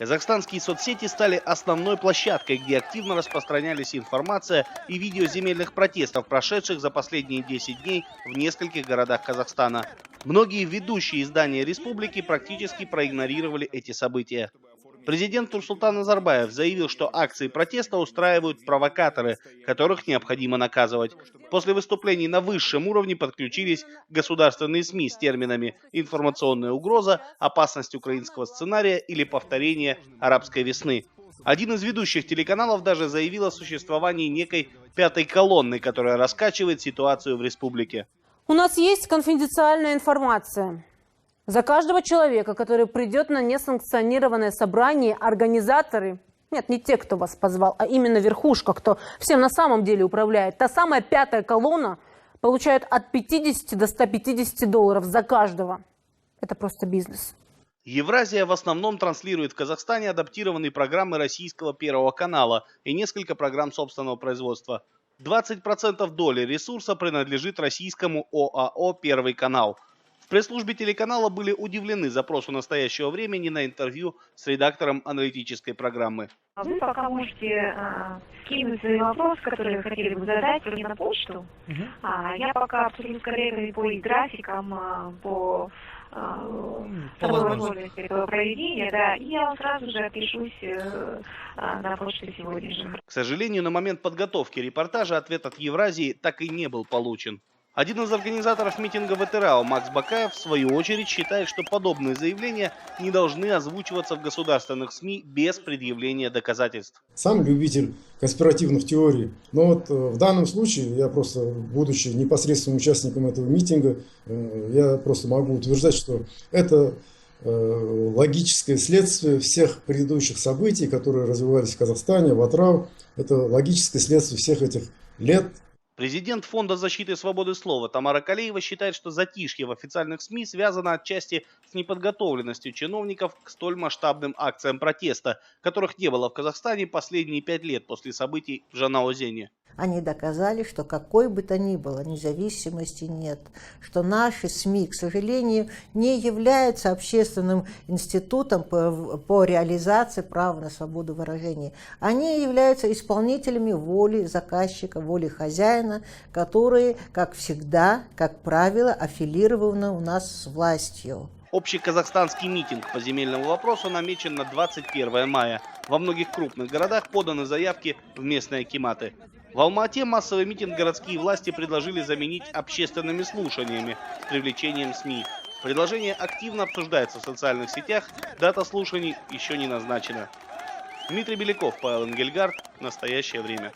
Казахстанские соцсети стали основной площадкой, где активно распространялись информация и видео земельных протестов, прошедших за последние 10 дней в нескольких городах Казахстана. Многие ведущие издания республики практически проигнорировали эти события. Президент Нурсултан Назарбаев заявил, что акции протеста устраивают провокаторы, которых необходимо наказывать. После выступлений на высшем уровне подключились государственные СМИ с терминами «информационная угроза», «опасность украинского сценария» или «повторение арабской весны». Один из ведущих телеканалов даже заявил о существовании некой пятой колонны, которая раскачивает ситуацию в республике. У нас есть конфиденциальная информация. За каждого человека, который придет на несанкционированное собрание, организаторы, нет, не те, кто вас позвал, а именно верхушка, кто всем на самом деле управляет, та самая пятая колонна, получает от 50 до 150 долларов за каждого. Это просто бизнес. Евразия в основном транслирует в Казахстане адаптированные программы российского Первого канала и несколько программ собственного производства. 20% доли ресурса принадлежит российскому ОАО «Первый канал». В пресс-службе телеканала были удивлены запросу настоящего времени на интервью с редактором аналитической программы. Вы пока можете скинуть свои вопросы, которые вы хотели бы задать, мне на почту. Я пока обсужу с коллегами по их графикам, по возможности этого проведения, да, и я вам сразу же отпишусь на почту сегодня же. К сожалению, на момент подготовки репортажа ответ от Евразии так и не был получен. Один из организаторов митинга ВТРАО Макс Бакаев в свою очередь считает, что подобные заявления не должны озвучиваться в государственных СМИ без предъявления доказательств. Сам любитель конспиративных теорий, но вот в данном случае, я просто, будучи непосредственным участником этого митинга, я просто могу утверждать, что это логическое следствие всех предыдущих событий, которые развивались в Казахстане, в АТРАО. Это логическое следствие всех этих лет. Президент Фонда защиты свободы слова Тамара Калеева считает, что затишье в официальных СМИ связано отчасти с неподготовленностью чиновников к столь масштабным акциям протеста, которых не было в Казахстане последние 5 лет после событий в Жанаозене. Они доказали, что какой бы то ни было независимости нет, что наши СМИ, к сожалению, не являются общественным институтом по реализации права на свободу выражения. Они являются исполнителями воли заказчика, воли хозяина, которые, как всегда, как правило, аффилированы у нас с властью. Общеказахстанский митинг по земельному вопросу намечен на 21 мая. Во многих крупных городах поданы заявки в местные акиматы. В Алма-Ате массовый митинг городские власти предложили заменить общественными слушаниями с привлечением СМИ. Предложение активно обсуждается в социальных сетях, дата слушаний еще не назначена. Дмитрий Беляков, Павел Энгельгард. Настоящее время.